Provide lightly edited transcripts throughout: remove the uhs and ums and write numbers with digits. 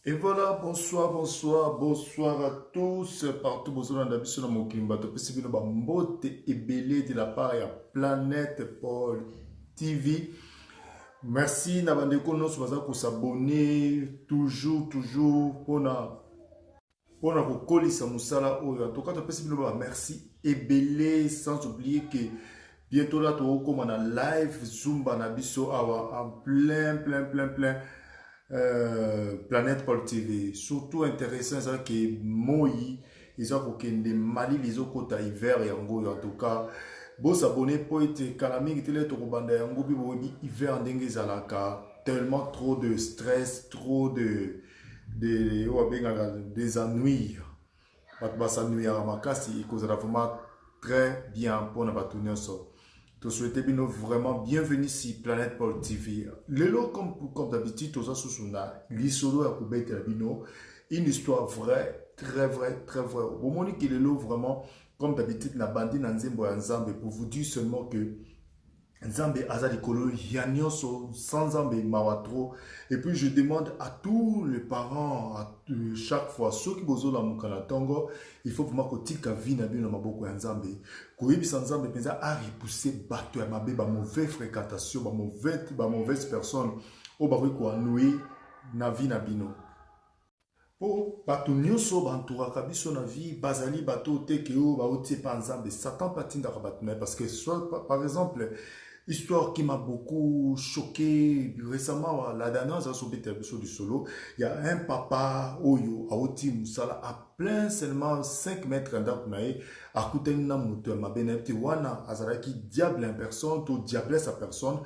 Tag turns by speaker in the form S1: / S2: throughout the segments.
S1: Et voilà, bonsoir, bonsoir, bonsoir à tous. Partout, bonsoir, dans la sur mon climat. C'est une mbote et belé de la part de Planète Paul TV. Merci, Nabandeko, nous sommes pour s'abonner toujours, pour na kokolisa musala oyo. En tout cas, merci et belé, sans oublier que bientôt là, tu vas na live Zumba na biso awa en plein. Planète Paul TV. Surtout intéressant, c'est que Moi, ils ont des Mali, les autres côté hiver et en tout cas. Bon s'abonner pour être calami qui télé to banda yango bi bo hiver ndenge zalaka tellement trop de stress, trop des ennuis. Ba s'ennuyer à makasi et cause vraiment très bien pour na batunya so. Te souhaiter vraiment bienvenue sur Planète Paul TV. Lelo, comme d'habitude, tous ça sous l'isolo à Koubet Bino, une histoire vraie, très vraie. Au moment où Lelo, vraiment, comme d'habitude, na bandi na nzembo ya Nzambe, pour vous dire seulement que Nzambe azali kolo yanyoso sans Nzambe mawatro. Et puis je demande à tous les parents, chaque fois, ceux qui bozo la mukana tongo, il faut vraiment que tika vie na bino maboko ya Nzambe. Koyebi sans Nzambe penza a repousser bato ya mabe ba mauvaise fréquentation, ba mauvaise personne o ba ko anouer na vie na bino. Po bato nyonso bantouraka biso na vie bazali bato te ke o ba otie pa Nzambe Satan patindaka bato na parce que soit par exemple histoire qui m'a beaucoup choqué récemment, la dernière, du solo, il y a un papa, Oyo, à Oti Moussala, à plein seulement 5 mètres d'Akunae, à Koutena Moutou, ma benepti, Wana, Azaraki, diable en personne, tout diablesse à personne,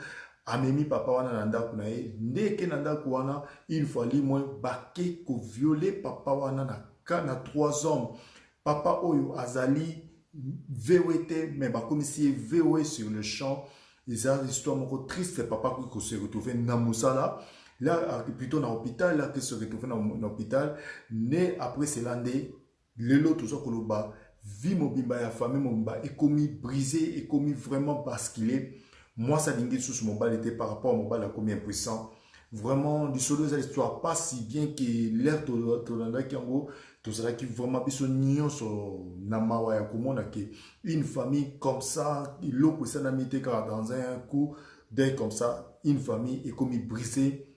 S1: Amemi papa wana nanda kunae, ndeke nanda kuana, il fallait moins baquer ko violer papa wana na 3 hommes. Papa Oyo Azali, VOT, mais bah comme si VOE sur le champ, ils ont une histoire triste, papa qui se retrouvé dans Moussala, là, plutôt dans l'hôpital, là, qui se retrouvé dans l'hôpital, né après c'est l'année, l'élo, tout ça, koloba, vie mobimba, la famille mobimba, est commis brisé, est commis vraiment basculé. Moi, ça dingue sous mon bal était par rapport à mon bal, à combien puissant. Vraiment, du solo, l'histoire pas si bien que l'air de l'anda qui en gros, tout ça qui vraiment biso nyon sur namawa ya komona que une famille comme ça, il l'eau ça n'a mis dans un coup d'œil comme ça, une famille est comme brisée.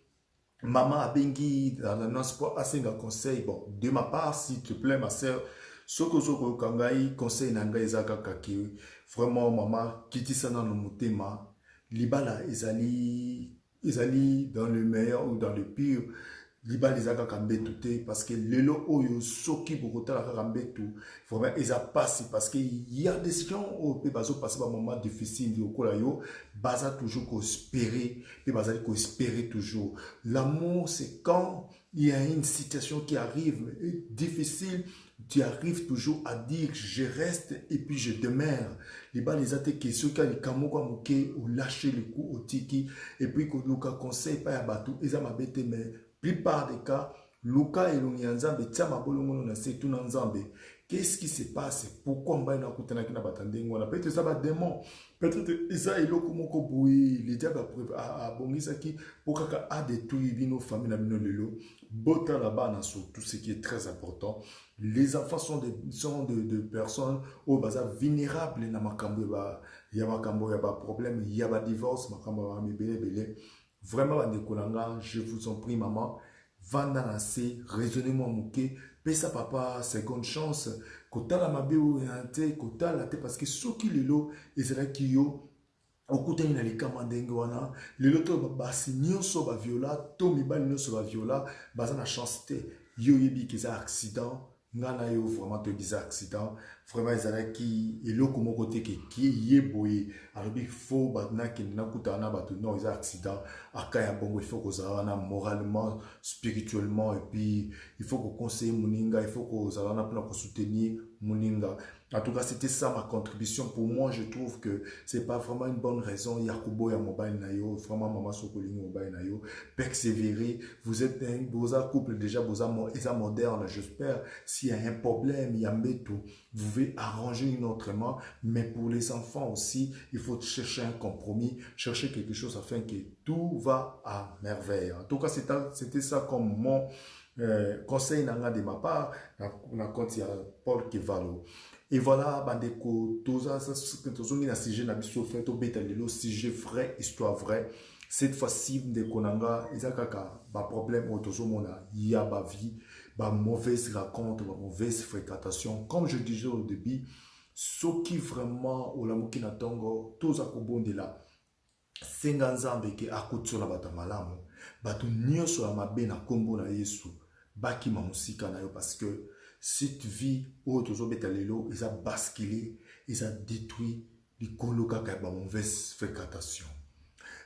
S1: Maman a bengi dans le sport assez un conseil bon de ma part s'il te plaît ma sœur soko kangai conseil nanga ezaka kaki vraiment maman kiti sana no mutema libala ezali dans le meilleur ou dans le pire. Liba les aga kambetu te parce que lelo oyo soki bokota la kambetu vraiment ils a passé parce que il y a des gens au pe bazo passer par moment difficile au kola yo baza toujours ko espérer pe baza ko espérer toujours. L'amour c'est quand il y a une situation qui arrive difficile, tu arrives toujours à dire je reste et puis je demeure. Les bas les attaques ceux qui les kamoko moké ou lâcher le coup au tiki et puis ko luka conseil pas ya batu ils a mabete mais plupart des cas, Luka et Lunyanzambe, Tiama Bolongono na Setu Nanzambe. Qu'est-ce qui se passe? Pourquoi on va na kutana kina batandengo na peut-être ça va démon. Peut-être ça et loko moko boui, les diables a bongisa qui pour kaka a détruit nos familles na bino lelo. Bota là-bas na sur tout ce qui est très important. Les enfants sont de personnes au bazar vulnérables na makambo ba ya makambo ya ba problème, il y a ba divorce, makambo ba mibele. Vraiment, je vous en prie, maman, vanda nase, raisonnez-moi mouké, pesa papa, seconde chance, kota la mabe ou yante, kota la te, parce que ceux qui lelo, ezra kiyo, okuta ina likama ndenge wana, lelo to basi nyonso ba viola, to mibali nyonso ba viola, baza na chance te, yo yebi keza accident, ngana yo vraiment te bisa accident vraiment ezala ki eloko moko te ki yeboye alobi fo batna ki na kutana batu non ez accident akaya bongo il faut kozala na moralement spirituellement et puis il faut qu'on conseille muninga il faut kozala na pour soutenir muninga. En tout cas, c'était ça ma contribution. Pour moi, je trouve que c'est pas vraiment une bonne raison. Yakubo ya mobile nayo, vraiment maman sokoling mobile nayo, persévérer. Vous êtes un beau couple déjà, beau moderne, j'espère. S'il y a un problème, il y a tout. Vous pouvez arranger une autrement, mais pour les enfants aussi, il faut chercher un compromis, chercher quelque chose afin que tout va à merveille. En tout cas, c'était ça comme conseil nanga de ma part na compte ya Paul Kevalo. Et voilà, bandeko, tout ça, c'est un sujet na biso fait au bétalilo, sujet vrai, histoire vraie. Cette fois-ci, de konanga, izakaka, ba problème autozo mona, ya ba vie, ba mauvaise raconte, ba mauvaise fréquentation. Comme je disais au début, ce qui vraiment, au lamuki na tongo, tout ça kobonde là, senganzambe ke akutsola bata malamu, batu nyonso ya mabe na kombo na Yesu, baki mamusika na yo parce que cette vie où tu as lelo, ils ont basculé, ils ont détruit les colocs qui ont mauvaise fréquentation.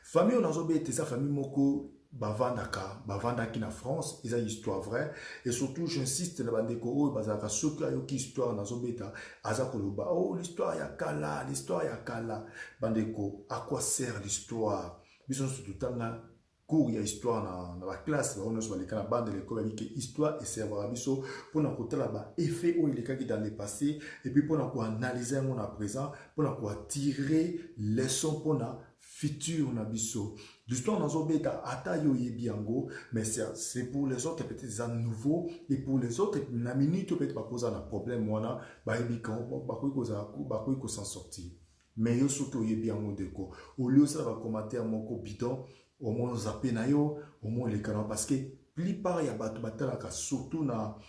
S1: Famille on a obéi sa famille moko bavandaka, bavandaki na France, ils ont une histoire vraie et surtout j'insiste la bande ko bazaka ceux qui ont une histoire na zobeta azakoloba oh l'histoire ya kala, l'histoire ya kala bande ko à quoi sert l'histoire? Bison surtout tanga cours il y a histoire dans la classe on se voit les bande de l'école avec histoire et c'est avoir biso pour nous côté là-bas effet où il est qui dans le passé et puis pour nous analyser mon à présent pour nous tirer leçon pour nous futur on a biso l'histoire dans un bêta ata yo yebiango mais c'est pour les autres peut-être à nouveau et pour les autres la minute peut-être pas poser un problème moi ba ebika ba ko s'en sortir mais yo surtout yebiango deko au lieu ça va commenter mon bidon au moins zappé na yo au moins les canaux parce que plupart ya batu batalaka surtout na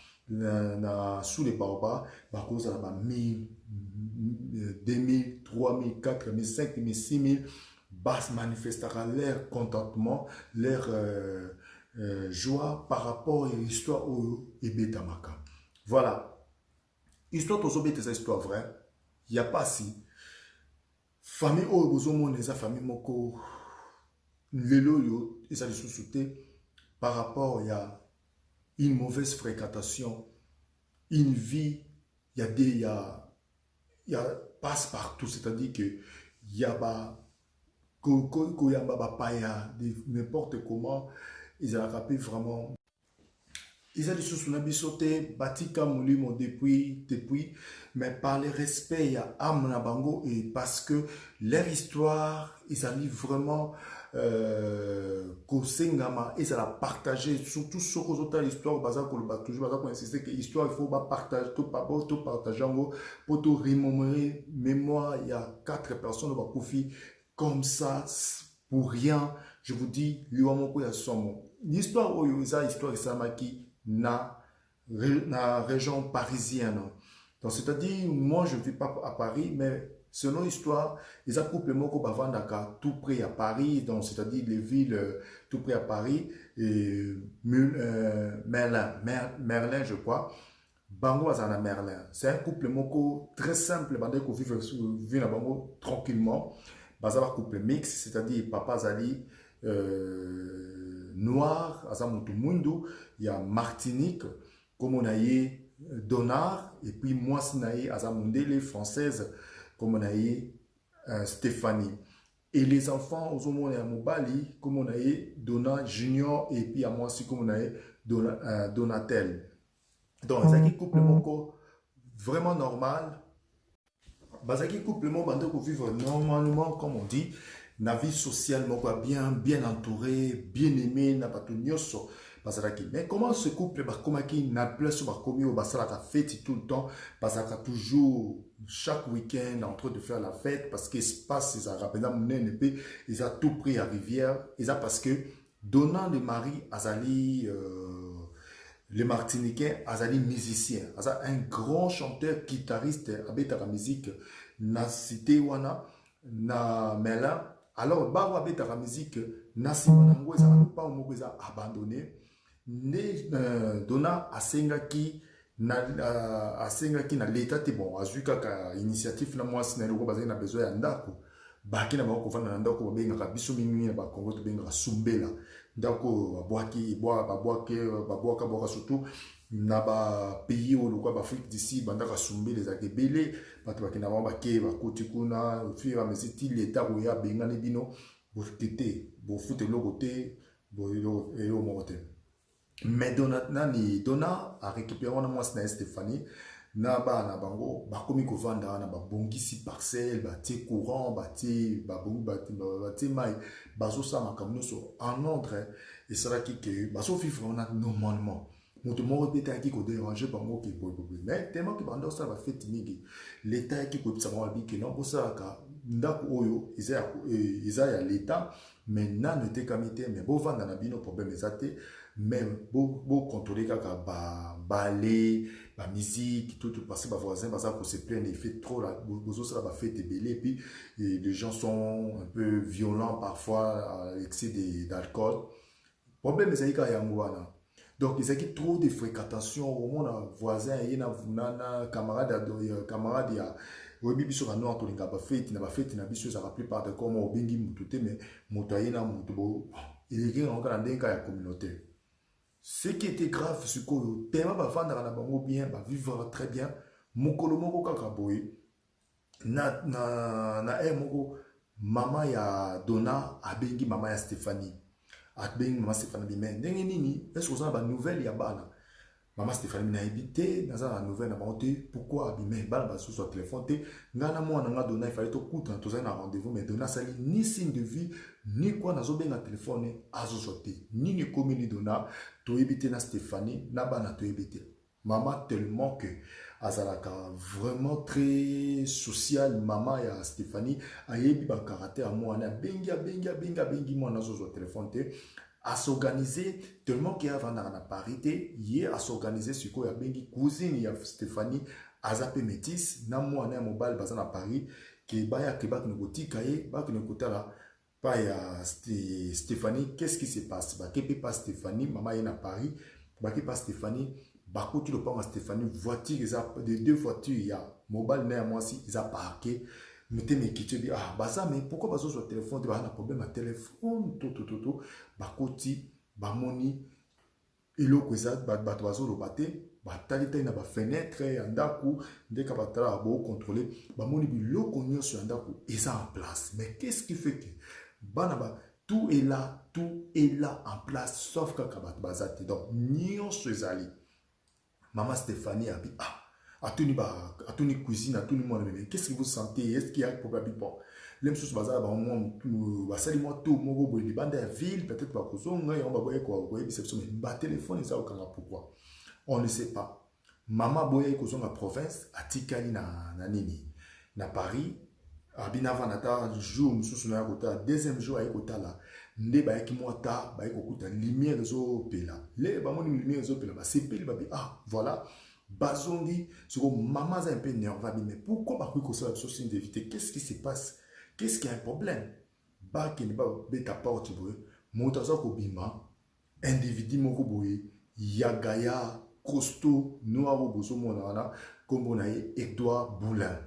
S1: sous les baobas ba cause la ba 1000 2000 3000 4000 5000 6000 basse manifestera leur contentement leur joie par rapport à l'histoire au ebetamaka. Voilà histoire to sobete cette histoire vraie il y a pas si famille au bozomo les famille moko lelo yo et ça les sous-sauter par rapport il y a une mauvaise fréquentation une vie il y a des il y a passe partout c'est-à-dire que il y a ba n'importe comment ils ont rappelé vraiment ils ont des choses sur sauté batika molimo depuis mais par le respect il y a âme na bango et parce que leur histoire ils arrivent vraiment Kosengama et ça la partager surtout sur autres l'histoire baza ko le toujours baza ko insister que l'histoire il faut pas partager tout partager pour tout remémorer mémoire il y a 4 personnes va profiter comme ça pour rien je vous dis liwamoko ya somo l'histoire oyo eza histoire samaki na région parisienne donc c'est-à-dire moi je ne vis pas à Paris mais selon l'histoire, ils ont couplé moko bavandaka tout près à Paris, donc c'est-à-dire les villes tout près à Paris, et Merlin, je crois. Bango azana Merlin. C'est un couple moko très simple, bandé ko vivre na bango tranquillement. Bazaba couple mix, c'est-à-dire papa Zali noir, azamutu mundu, il y a Martinique, comme on a eu Donard, et puis moi sinaye azamundele française. Comme on a eu Stéphanie. Et les enfants, aux hommes, on a Mobali, comme on a eu Dona Junior, et puis à moi aussi, comme on a eu Donatel. Donc, c'est un couple vraiment normal. C'est un couple qui vivre normalement, comme on dit, la vie sociale, bien entouré, bien aimé, n'a pas tout nyoso. Mais comment ce couple, comment il n'a plus sur commis au basala fête tout le temps, parce qu'il toujours chaque week-end en train de faire la fête, parce qu'il se passe, ils ont rappelé ils ont tout pris à Rivière, ils ont parce que donnant le mari Azali, les Martiniquais, Azali musicien, Azali un grand chanteur, guitariste, avec la musique, na cité wana, na Mela, alors bawa avec la musique, na simanango, ils n'ont pas abandonné. Ne donna asengaki na l'état te bon azuka ka initiative na mwasi na loko bazali na besoin ya ndako baki na bako vana na ndako babenga biso mingi na ba Congo to benga sumbela ndako babwaka surtout na ba pays au loko ba Afrique d'ici bandaka sumbela za kebele bato bakina ba ke ba koti kuna fira mesiti l'état ko ya benga ne bino bo tete bo fute loko te bo elo mote. Mais Donna a récupéré moi Stéphanie na bango ba komi ko vanda na ba bongisi parcelle ba tie courant ba tie mai bazo sa makamno so en ordre et sera qui que bazo vivre normalement moto moko pe ta ki ko déranger bango ki boy mais tellement que bando ça va fait mingi l'état qui ko bisa bango bi que non ça ka ndako oyo isa ya l'état mais nano te kamite mais bo vanda na bino problème ezate mais bo contrôler kaka balé la musique tout parce que les voisins pour se plaindre il fait trop là ça va faire belé et puis les gens sont un peu violents parfois à l'excès d'alcool problème c'est qu'il y a un donc il y a trop de fréquentation au moins voisin il y a camarade ya oui biso ka no tolinga ba fête na biso ça la plupart de comme au bengi mututé mais motoyena mutubo il est encore dans des cas ya communauté. Ce qui était grave, c'est que le thème va vendre na bango bien, va vivre très bien. Mokolo moko kaka boy. Na moko mama ya Donna abengi mama ya Stéphanie. Abengi mama Stéphanie bimen. Ndenge nini, est-ce que vous avez une nouvelle ya bana? Maman Stéphanie n'a habité dans la nouvelle na bango pourquoi abimé bana ba sur téléphone te ngana mo na Donna il fallait to kuta to za na rendez-vous mais Donna sali ni signe de vie ni quoi na zo benga téléphone azo soté ni ni communi Donna to habité na Stéphanie na bana to habité maman tellement que azalaka vraiment très social maman ya Stéphanie ayebi ba caractère mo na bengi mo na zo téléphone te à s'organiser tellement qu'il y a à parité hier à s'organiser sur quoi il y a bengi cousine ya Stéphanie azapé métis na moi na mobile bazana à Paris qui baya que bak ngoti kaye bak ngota là pas ya Stéphanie qu'est-ce qui se passe ba kepe pas Stéphanie maman est à Paris ba kepe pas Stéphanie ba ko tu le pas Stéphanie voiture de deux voitures il y a mobile na moi si ils a parqué mettez mes kits dit ah bah ça mais pourquoi pas sur téléphone tu as un problème à téléphone tout bah côté bah moni et l'eau que ça bah oiseau le baté bah talita na ba fenêtre andaku dès qu'à battra beau contrôler bah moni bi l'eau qu'on sur andaku et ça en place mais qu'est-ce qui fait que bah tout est là en place sauf quand kabat bazate donc nion sezali maman Stéphanie a dit ah à tout ni cuisine, à tout ni monde. Qu'est-ce que vous sentez? Est-ce qu'il y a un problème? Bon, les choses bazar, bah moi, ça moi tout, moi go les bandes de ville, peut-être pas que ça, on va voir quoi, mais bah téléphone ça au pourquoi? On ne sait pas. Maman boye que la province, à Tikali na nini, na Paris, à Binava nata jour, monsieur na kota, deuxième jour à kota là, nde ba ki mota, ba ko kuta lumière zo pela. Les ba mon lumière zo pela, ba c'est pela ba ah voilà. Bazongi, c'est comme maman est un peu nerveux, mais pourquoi pas que ça soit signe d'éviter? Qu'est-ce qui se passe? Qu'est-ce qui a un problème? Bah, qui n'est pas bête à porte, montazo kobima, individu moko boye, yagaya, costaud, noir bozo monana, comme on a Edouard Boulin.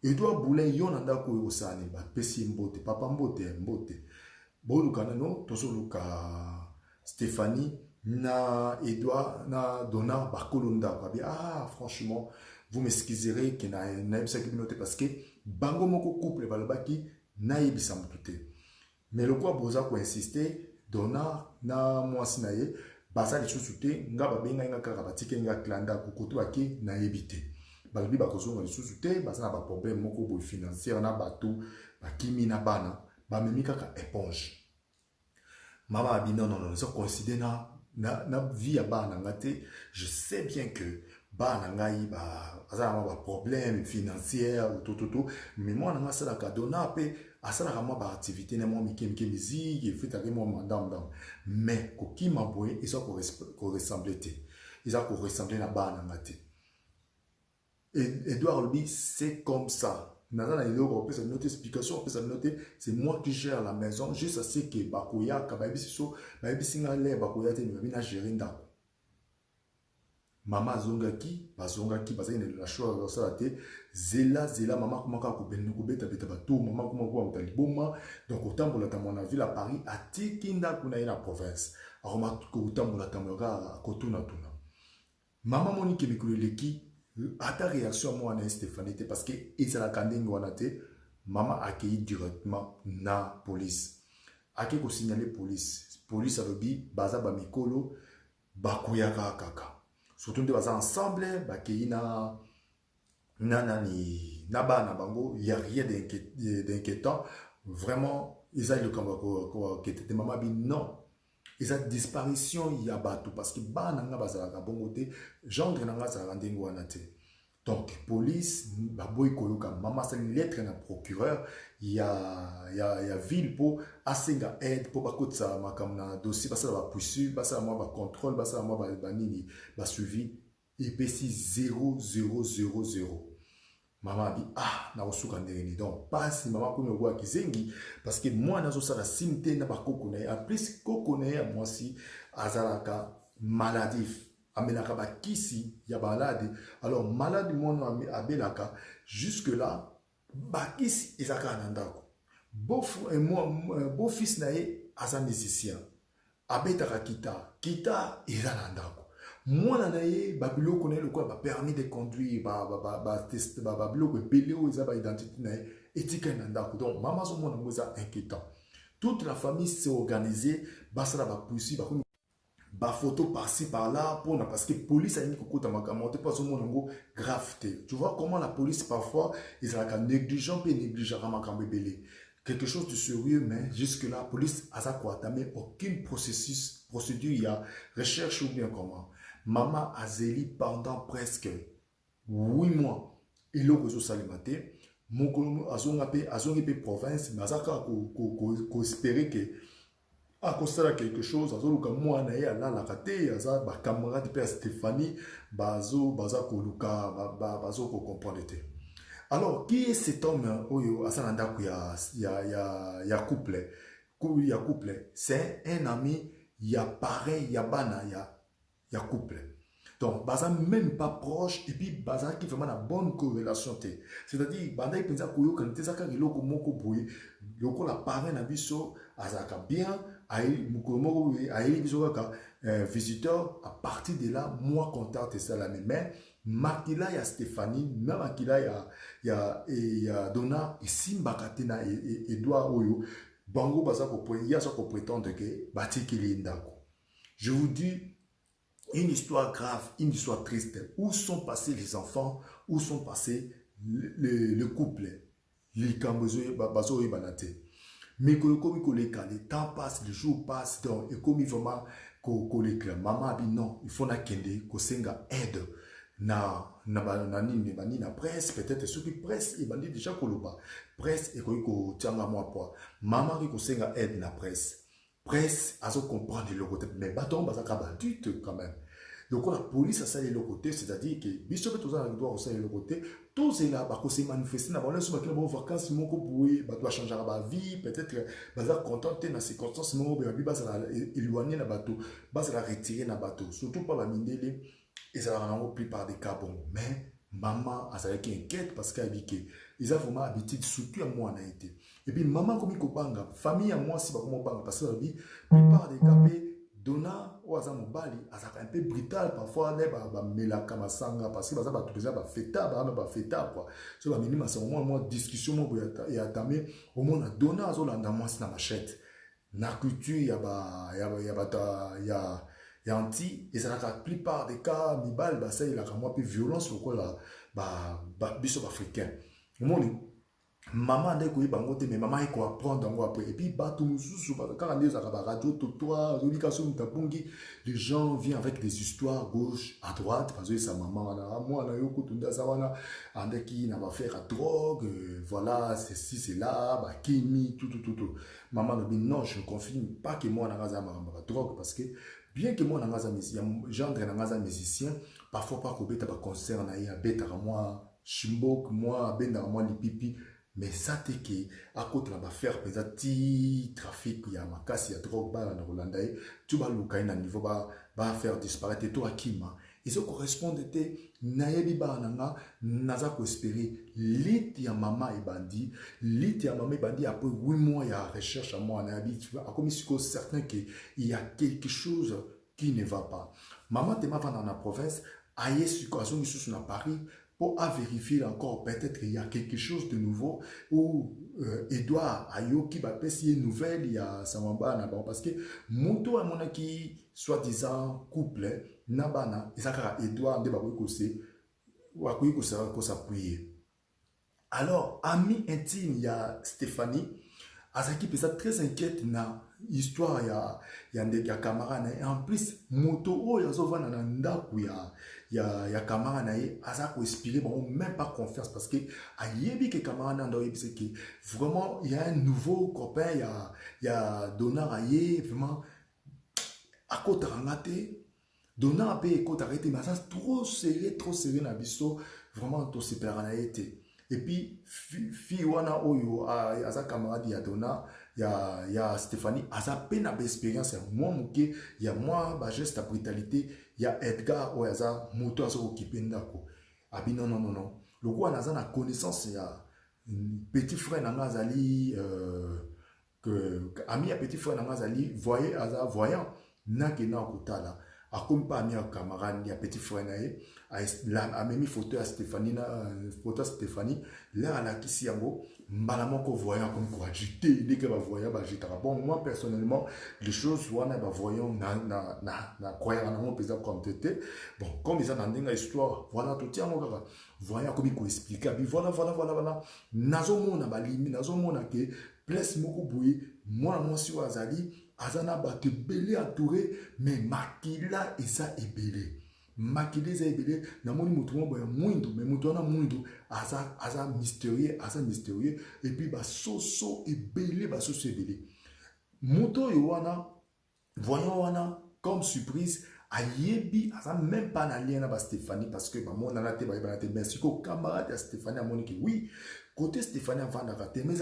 S1: Edouard Boulin, yon anda ko osane, ba pesi mbote, papa mbote. Bon, lukanano, toso luka Stéphanie, na Edouard na Donna bakolonda ah franchement vous m'excuserez que na ebisa communauté parce que bango moko couple balobaki na ebisa mutute mais le quoi boza ko insister Donna na mwasi na ye basa li susute nga babenga nga kaka batike nga klanda kokoto aki na ebité balobi bakozonga li susute basa na ba problème moko bo financier na bato bakimi na bana ba memi kaka éponge mama abi non ça considère na vie à bana ngate je sais bien que bana ngai ba azana ba problème financier tout mais moi na ça la Donna pe asala kama ba activité na moi mikem musique et fait avec moi madame mais ko ki maboye ils sont ko ressembler ils ont ko ressembler na bana ngate et Edouard Lbi c'est comme ça. Nana on peut se noter explication, on peut se noter, c'est moi qui gère la maison, juste assez que Bakoya, Kababiso, Babisinga le Bakoya te na gérer ndako. Mama zongaki, parce que la chose ça te zela maman comment ka ko benno ko beta bato maman comment ko mutaliboma donc autant pour la mon ville à Paris à tikinda kuna ina province. Aroma ko autant pour la tamora ko tuna. Maman monique bikuleki à ta réaction, moi, Stéphanie, parce que il a maman a accueilli directement na police. A qui signalé police. Police a dit, baza ba mikolo, bakuya kaka. Surtout de baza ensemble, bakeyi na bango, il y a rien d'inquiétant. Vraiment, ils ont le combat qui était maman dit non. eza disparition ya bato parce que bana nga bazalaka bongo te gendre nanga azalaka ndenge wana te. Donc police baboyi koyoka mama asali lettre na procureur ya ville po asenga aide po bakotisa makambo na dossier basala bapursue basala mwa bacontrôle basala mwa banini basuivi epesi 0000. Maman a dit, ah, na osuka ndenge donc passe maman komi oboa kizengi parce que moi nazo sala simte na ba kokona en plus kokona ya moi si azalaka maladif amenaka ba kisi ya balade alors malade moi abelaka jusque là ba kisi ezaka na ndako beau fils na ye aza musicien abetaka kita eza na ndako mwana na ye babiloko na ye lokola ba permis de conduire ba test ba biloko ebele oyo eza ba identité na ye etikali na ndako donc mama azomona ngo eza inquiétant. Toute la famille s'est organisée basala bapusi bakomi photo par-ci par-là parce que police a une kokota makambo te pas azomona ngo grave te. Tu vois comment la police parfois ezalaka négligent pe négligeant makambo ebele quelque chose de sérieux, mais jusque-là, la police a entamé aucun procédure, il y a recherche ou bien comment. Maman a zéli pendant presque 8 mois. Il a reçu salimate. Mon azongi province, mais azaka ko espérer que à cause quelque chose, azoluka moi na ya la raté, aza ba camarade de Stéphanie, bazo ko luka bazo ko comprendre. Alors, qui est cet homme oyo asananda ya couple? Ya couple, c'est un ami, ya pareil, ya bana, ya couple. Donc, baza même pas proche et puis baza qui vraiment la bonne corrélation. C'est-à-dire, banda il pensa koyo quand tezaka iloko moko boye, loko la parrain na biso azaka bien, aïe mukolo aïe biso ka visiteur à partir de là moi contact ça la mais makila ya Stéphanie na makila ya Donna isimba katena et Edouard oyo bango baza ko prétendre que batikili ndako. Je vous dis une histoire grave, une histoire triste. Où sont passés les enfants? Où sont passés le couple? Les cambozo bazo et banate. Mais comme le temps passe, les jours passent, donc et comme il vraiment maman a dit non, il faut na kende ko senga aide na presse peut-être ceux qui presse et bandi déjà koloba presse et ko tianga moi poa maman qui ko senga aide na presse azo comprendre le côté mais baton bazaka badute quand même. Donc la police a salé le côté, c'est-à-dire que Bishop tous a droit au salé le côté, tous est là, parce que c'est manifesté, n'a pas sur les vacances, mon couple, doit changer la vie, peut-être, baza contenté dans ces circonstances, mon bébé, baza éloigné na bateau, baza retiré na bateau, surtout pas la mindele, et ça va en plupart des cas bon. Mais maman a salé qui inquiète parce qu'elle dit que ils ont vraiment habitude, surtout à moi en été. Et puis maman comme il banga, famille à moi si pas comment banga, parce que la vie, plupart des cas Donna ou aza mobali azaka un peu brutal parfois ne ba melaka masanga parce que baza ba tout ba feta quoi so ba minima c'est au moins discussion mo ya tamé au moins Donna azolanda moi na machette na culture ya anti et ça la plupart des cas mibal ba ça il a moi peu violence lokola ba biso africain au moins maman ndeko yibango te mais maman il ko apprendre ngo après et puis bato mususu quand on a radio totoa relication mutapungi les gens viennent avec des histoires gauche à droite parce que sa maman na moi na yoko tunda sawana andeki na va faire à drogue voilà c'est si c'est là ba kimi tout maman me dit non je ne confirme pas que moi na gaza ma drogue parce que bien que moi na gaza musicien gendre na gaza musicien parfois pas ko beta ba concert na ya beta moi chimbok moi benda moi lipipi. Mais ça t'est que à côté de la faire petit trafic il y a ma casse il y a drogue bas en Hollande tu vas le caïn à niveau va faire disparaître toi Kima et ce correspond était naebi ba nanga naza ko espérer lit ya maman et bandi après 8 mois il y a recherche à moi naebi tu vois comme si certain que il y a quelque chose qui ne va pas maman te m'a dans la province aïe situation ici sur Paris pour vérifier encore, peut-être il y a quelque chose de nouveau ou Edouard Ayoki va passer une nouvelle, il y a Samamba Naba parce que Moto a mon qui soi-disant couple Nabana, Isaka Edouard de Babouikose ou Akouikose s'appuyer. Alors, ami intime, il y a Stéphanie, Azaki peut être très inquiète histoire ya ndeke ya camarade na ye. En plus moto oyo azovanda na ndako ya camarade na ye aza koinspire bango même pas confiance parce que ayebi ke camarade na ndo oyebisa ke vraiment il y a un nouveau copain ya Donald aye vraiment akotaka nga te Donald mpe ekotaka te mais aza trop serré na biso vraiment tosepelaka na ye te. Et puis fille wana oyo aza camarade ya Donald ya Stéphanie aza pe na expérience ya mwa moke ya mwa ba geste ya brutalité ya Edgar oyo aza moto aza okipe ndako abi non lokola naza na connaissance ya petit frère na nga azali ami ya petit frère na nga azali aza voyant nakenda kotala akomi pa ami ya camarade ya petit frère na ye amemi photo ya Stéphanie là alakisi yango mbala moko voyant comme quoi j'étais dès que voyant j'étais bon moi personnellement les choses wana voyant na croyant na mon pesa comme tete bon comme ils en ndenga histoire voilà tout tiens kaka voyant comme il expliquer abi voilà nazomona balimi nazomona ke place moko boye moi si wazali azana bato belé entouré mais makila eza ebele makila eza ebele namoni mutu moko ya mwindo mais mutu wana mwindo aza mystérieux et puis basoso ebele mutu oyo wana voyant wana comme surprise ayebi aza même pas na lien na Stéphanie parce que bamonana te bayebana te mais siko camarade ya Stéphanie amoni ki oui côté Stéphanie avandaka te mais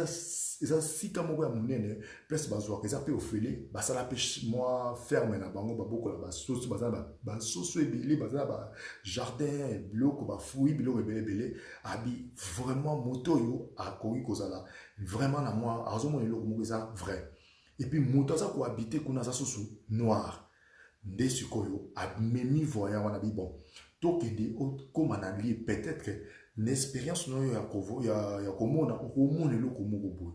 S1: eza sika moko ya monene place bazwaka eza mpe ofele basala mpe mwa ferme na bango babokola basoso basoso ebele bazala bajardin biloko bafui biloko ebele abi vraiment moto oyo akoki kozala vraiment na mwa azomona eloko moko eza vrai et puis moto aza kohabite kuna aza susu noir nde sikoyo amemi voyant wana bi bon tokende okoma na lie peut-être l'expérience noyo ya komona okomona eloko moko boye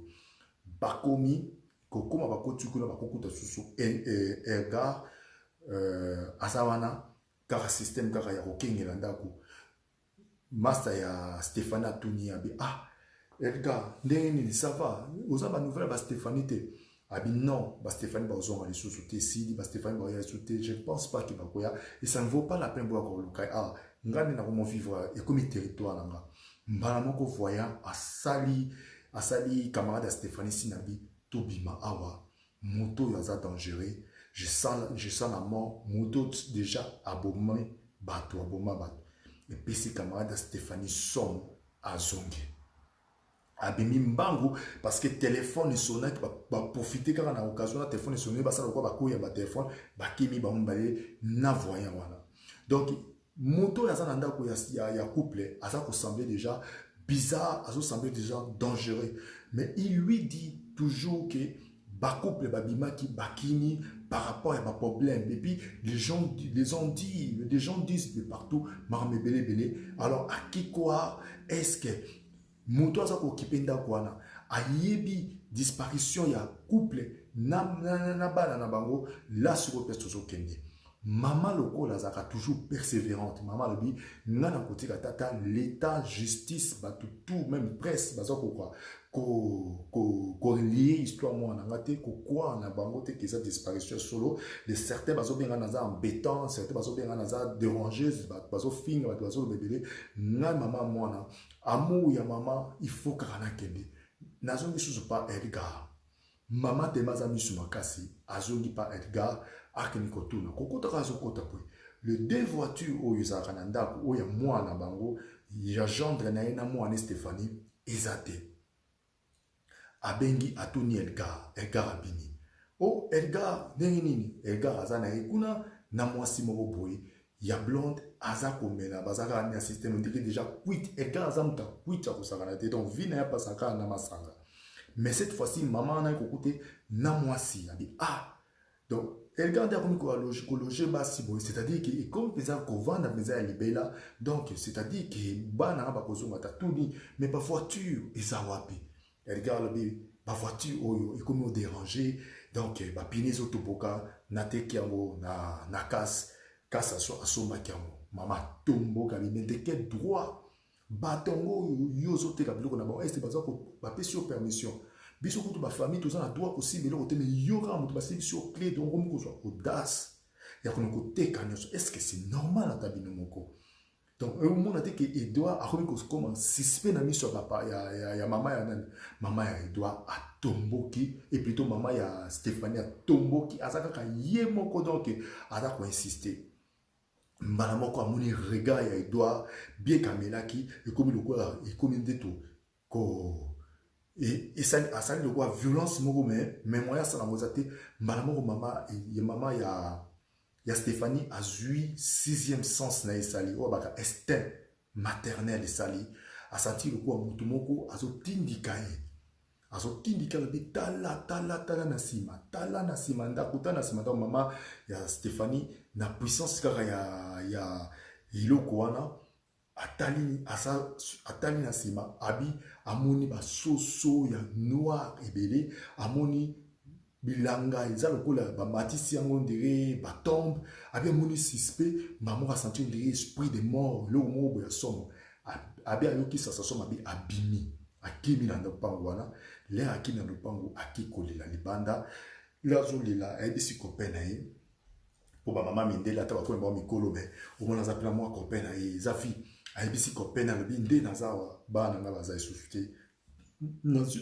S1: bakomi kokoma bakoti kuna bakokuta susu Edgar aza wana kaka système kaka ya kokengela ndako master ya Stéphanie atuni abi Edgar ndenge nini ça va oza ba nouvelle ba Stéphanie te abi non ba Stéphanie ba ozonga lisusu te sidi ba Stéphanie ba ya lisusu je pense pas qu'il va koya et ça ne vaut pas la peine pour koluka ngani na komo vivre et comme territoire nanga mbala moko voyant asali camarade ya Stéphanie sinabi tobima awa moto yaza dangereux je sens la mort moto déjà aboma bato et puis si camarade ya Stéphanie somme azongi abimi mbangu parce que téléphone sonnait ba profiter quand na occasion la téléphone sonné ba ça quoi ba koya ba téléphone ba kimi ba mbale na voyant wana donc moto yaza na ndako ya couple aza ko sembler déjà bizarre azo sembler déjà dangereux mais il lui dit toujours que ba couple babima ki bakini par rapport à ma problème et puis les gens disent de partout marme belé alors à qui quoi est-ce que moto aza ko kipenda kwana ayebi disparition ya couple na bana na bango la sur pesto kende maman lokola azaka toujours persévérante maman lobi ngana côté tata l'état justice batu tout même presse bazako quoi ko lié histoire moi na ngate ko quoi na bango te que ça disparition solo de certains bazo benga naza embêtant certains bazo benga naza dérangeuse bazo finga bazo bébé na maman moi na amour ya maman il faut kana kende nazo misusu pas Edgar maman te maza misu makasi azongi pas Edgar akeni kotuna kokota kazo kota pwe le deux voitures oyo ezaka na ndako oyo mwana bango ya gendre na ye na mwana Stéphanie ezate abengi atuni Edgar abini Edgar ndenge nini Edgar aza na ye kuna na mwasi moko boye ya blonde aza komela bazaka na système on dirait déjà quit Edgar aza muta quit akosaka na te donc vie na ya pasaka na masanga mais cette fois-ci maman na kokute na mwasi abi donc Edgar a comme loger basi boy c'est-à-dire que comme pesa ko vendre meza libela donc c'est-à-dire que bana ba kozonga tatuni mais pas voiture eza wapi Edgar lobi ba voiture oyo et comme déranger donc ba pinezo toboka na te kiango na casse asoma kiango mama tombo kabinete quel droit batongo yozo te kabilo na ba est baza ko ba permission biso kutu ba famille tous na droit aussi mais le côté mais yora mutu ba sur clé donc comme ko soit audace ya kono ko teka nyonso est-ce que c'est normal ata bino moko donc on a dit que Edouard a remis comme suspect na miso papa ya mama ya nani mama ya Edouard a tomboki et plutôt mama ya Stéphanie a tomboki azaka ka ye moko donc ada ko insister mbala moko amoni regard ya Edouard bien kamelaki et comme le quoi et comme ndeto ko et ça a sali le quoi violence moko mais moyen ça la mozate mbala moko mama ya Stéphanie a zui sixième sens na esali o baka instinct maternel esali a senti le quoi mutu moko azo tindika le tala na sima ndakuta na sima donc mama ya Stéphanie na puissance kaka ya iloko wana atali na sima abi amoni ba soso ya noir ebele amoni bilanga eza lokola ba matisi yango ndire ba tombe abi amoni suspect maman a senti ndire esprit de mort le mot ya somo abi ayoki sa somo abi abimi akimi na ndopango wana le akimi na ndopango akikolela libanda lazo lela ebisi kopena ye po ba mama mindela ta ba ko mba mikolo be o mona za pla moi kopena ye zafi ayebisi kopena le binde nazawa bana nga baza essoufflé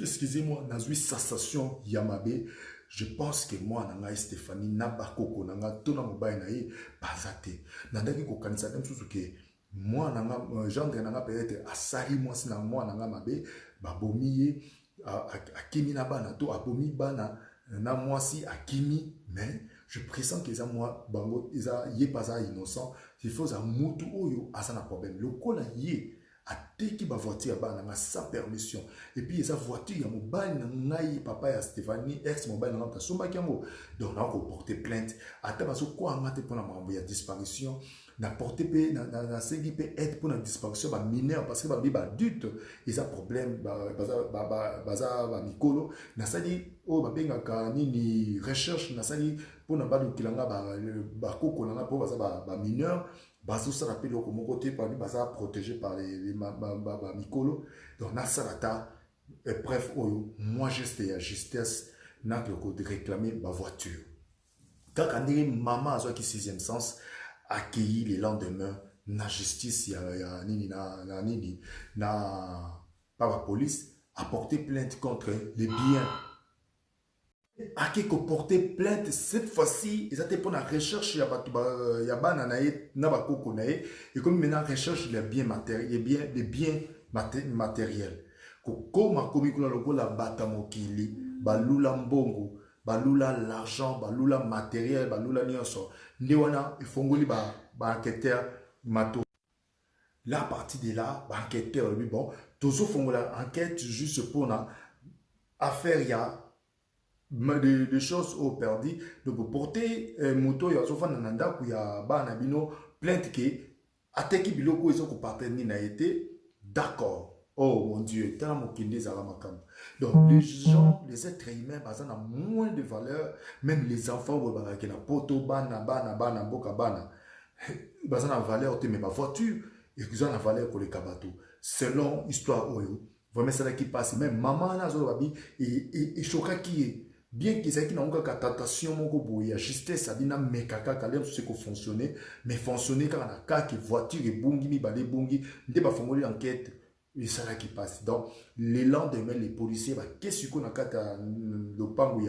S1: excusez-moi nazui sensation ya mabe. Je pense que moi nanga Stéphanie nabakoko nanga tona mobile na ye bazate nandaki ko kanisa dem susu ke moi nanga gendre nanga peut-être asali moi sina moi nanga mabe babomi akimi na bana to abomi bana na moi si akimi mais je pressens que ça moi bango isa ye pas innocent il faut ça mutu oyo asana problème le kola ye ateki ba voiture ba na sans permission et puis esa voiture ya mobile na ngai papa ya Stéphanie ex mobile na ta somba kiango donc on a porter plainte ata baso ko amate pour la mambo ya disparition na porter pe na sengi pe aide pour la disparition ba mineur parce que ba biba adulte esa problème ba mikolo na sali o ba benga ka nini recherche na sali pour na ba kilanga ba koko na pour ba mineur baso ça rappelle le comment côté par lui basa protégé par les mikolo donc na salata bref moi j'étais à justesse na de réclamer ma voiture quand on dit maman a qui sixième sens accueilli les lendemains na justice ya nini na pas la police a porté plainte contre les biens à qui porter plainte cette fois-ci ils étaient pour la recherche ya bana na ba koko na et comme maintenant recherche les biens matériels les biens matériels comme komi kuna lokola bata mokili balula mbongo balula l'argent balula matériel balula nyonso nde wana ifongoli ba enquêteur mato là à partir de là ba enquêteur lui bon toujours fongola enquête juste pour na affaire ya des choses au perdu donc porter moto ya sofa na ndako ya bana bino plainte que ateki biloko ils ont partenaire na été d'accord oh mon dieu tellement mokinde za makam donc les gens les êtres humains bazana moins de valeur même les enfants ba na poto bana boka bana bazana valeur te mais ma voiture et ils ont la valeur pour les kabato selon histoire oyo vraiment ça qui passe même maman na zo babi et choka qui bien qu'ils aient une tentation moko boye ya justesse abina mekaka kalem ce que fonctionner mais fonctionner quand na cas que voiture et bungi mi balé bungi nde ba fongoli enquête et ça là qui passe donc les lendemain les policiers ba qu'est-ce qu'on a kata le pango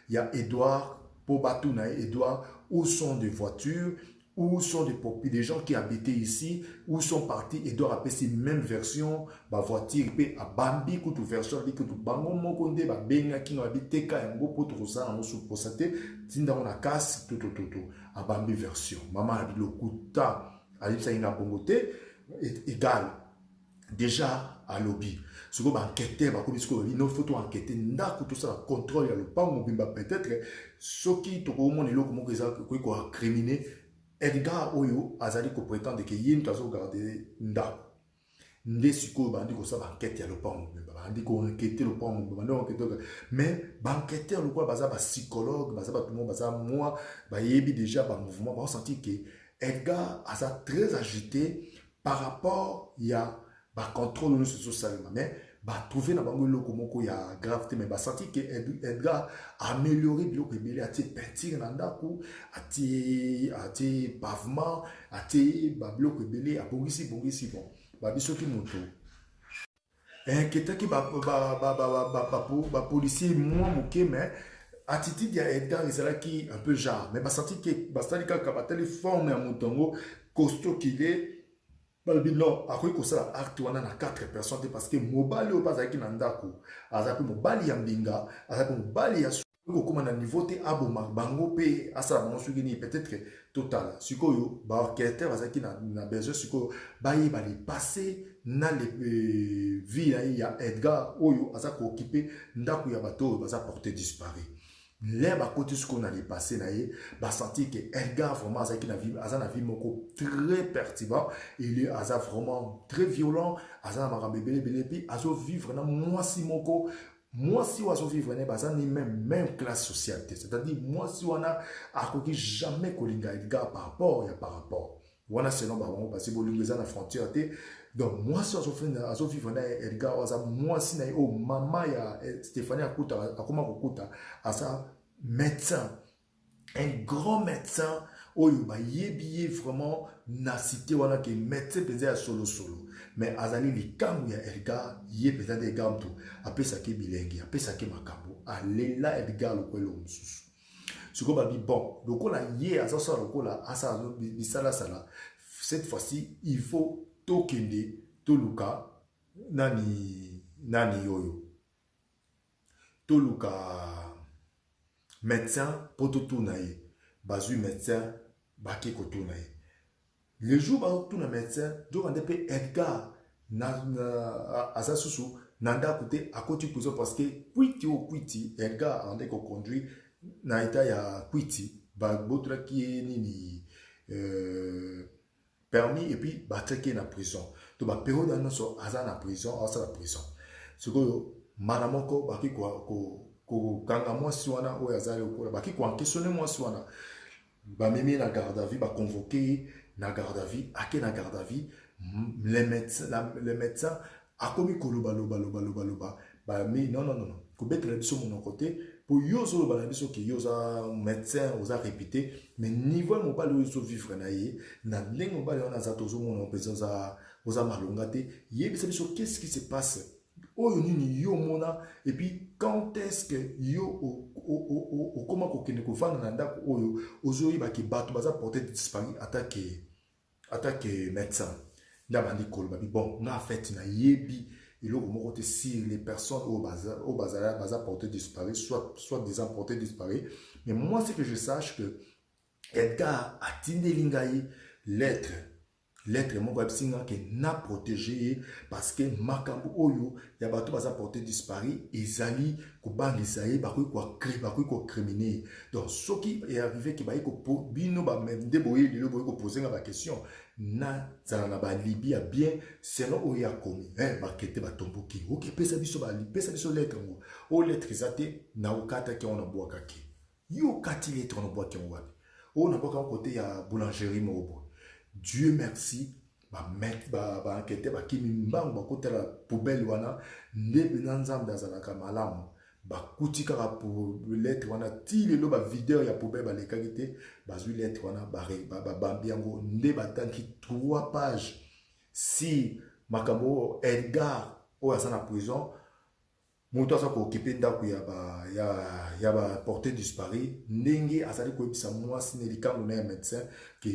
S1: ya Edouard pour batuna Edouard où sont des voitures où sont des gens qui habitaient ici, où sont partis, et doivent appeler ces mêmes versions, ma voiture, à Bambi, toute version, que tout bango mokonde, ba benga qui n'habite ka yango pour tout ça, on se posate, tinda on a casse, tout, à Bambi version. Maman a dit le kuta, a dit ça y a bongote, égal, déjà à lobby. Ce qu'on va enquêter, comme ce qu'on dit, nos photos enquêter, n'a tout ça, contrôle, il y a le pas, on va peut-être, ce qui, tout le monde est là, comment ils ont criminel. Edgar Oyo azali ko prétendre que yin tazo garder ndako nde siko bandi ko sa enquête ya le pont bandi ko enquêter le pont bandi enquêter mais banquêteur le quoi baza ba psychologue baza ba tout le monde baza moi ba yebi déjà ba mouvement ba senti que Edgar asa très agité par rapport ya ba contrôle sur social mais bah trouver na bango loko moko ya gravité mais bah senti que Edgar améliorer biloko ebele atie peinture na ndako atie pavement atie ba biloko ebele abongisi bon ba biso ki moto inquiétaki ba policier moi moke mais attitude ya Edgar ezalaki un peu genre mais basenti que basali kaka batali forme ya motongo costaud qu'il est balobi non akoki kosala acte wana na 4 personnes parce que mobali oyo bazalaki na ndako aza pe mobali ya mbinga aza pe mobali ya kokoma na niveau te aboma bango mpe asala bango soki nini peut-être total sikoyo baorchestre bazalaki na besoin sikoyo bayeba le passé na le vie na ye ya Edgar oyo aza kookipe ndako ya bato oyo baza porté disparu les côté ce qu'on a passé là bah sentir que Edgar vraiment a vie moko très perturbant il est vraiment très violent asa na bébé puis azo vivre na moi si oazo vivre na baza ni même classe sociale c'est-à-dire moi si on a akoki jamais kolinga Edgar par rapport wana selon ba bango parce que bolingo eza na frontière te donc moi si azo vivre na Edgar aza moi si na o mama ya Stéphanie akuta akoma kokuta asa médecin un grand médecin oyo ba yebiye vraiment na cité wana ke médecin penza solo mais azali likambu ya Edgar ye penza de gamto apesa ke bilengi apesa ke makambo alela Edgar lokwelo mususu siko babi bon lokola ye azaso lokola asa bisala sala cette fois-ci il faut tokende toluka nani yoyo toluka médecin poto tunaye bazui médecin baki ko tunaye le jour ba tuna médecin do ande pe Edgar na asasusu nanda kote akoti kuzo parce que kwiti Edgar ande ko conduire na ita ya kwiti ba botra ki nini permis et puis ba treke na prison to ba période na so aza na prison la prison sikoyo maramoko baki ko kanga mwasi wana oyo azali okola baki ko questionner mwasi wana ba mimi na garde à vue ba convoquer na garde à vue ake na garde à vue le médecin a commis koloba loba ba mi non ko betre biso mon côté pour yozo ba biso ki yoza médecin oza répété mais niveau mobali ozo vivre na ye na ndenge mobali wana za tozo mon pesoza oza malonga te yebisa biso qu'est-ce qui se passe oyo nini yo mona et puis quand est-ce que yo comment kokende ko fana na ndako oyo ozoyiba ki bato baza porté disparu attaque médecin ndabandi koloba bon na fait na yebi eloko moko te si les personnes au baza porté disparu soit des porté disparu mais moi c'est que je sache que Edgar a tindeli ngai lettre moko absinga ke na protégé parce que makambo oyo ya bato baza porté disparu ezali ko bangisa ye bakoki ko criminer donc soki est arrivé ki bayi ko bino ba même deboyer lelo boyi ko poser nga ba question na zala na ba libi ya bien selon oyo ya komi bakete ba tomboki OK pesa biso lettre ngo o lettre zate na okata ki on boaka ki yo kati lettre on boaka ki wapi o na boaka côté ya boulangerie mo Dieu merci, enquêter, kimimbangu, bakota la poubelle wana, ndebe nanzam dazalaka malamu, kutika pour lettre wana, ti lelo ba videur ya poubelle balekagite, bazui lettre wana, bambiango, ndeba tanki 3 pages. Si makambo Edgar o asana prison, moto asa ko occupé ndako ya ba porté disparu, ndenge asali ko ebisa mwasi ne likambo na médecin que